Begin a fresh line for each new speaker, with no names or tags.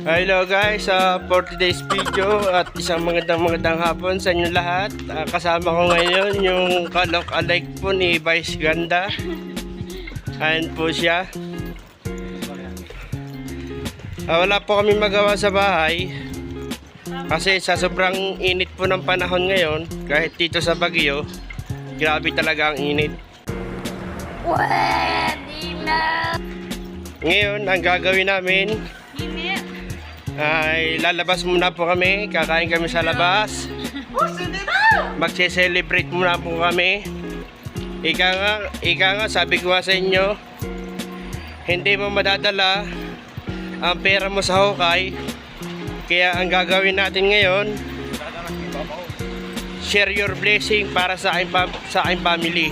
Hello guys, for today's video at isang magandang hapon sa inyo lahat. Kasama ko ngayon yung kalok-alike po ni Vice Ganda. Ayan po siya. Wala po kami magawa sa bahay kasi sa sobrang init po ng panahon ngayon, kahit dito sa Baguio, grabe talaga ang init. Ngayon, ang gagawin namin ay lalabas muna po kami, kakain kami sa labas, magse-celebrate muna po kami. Ika nga, sabi ko sa inyo, hindi mo madadala ang pera mo sa hukay. Kaya ang gagawin natin ngayon, share your blessing para sa aking family.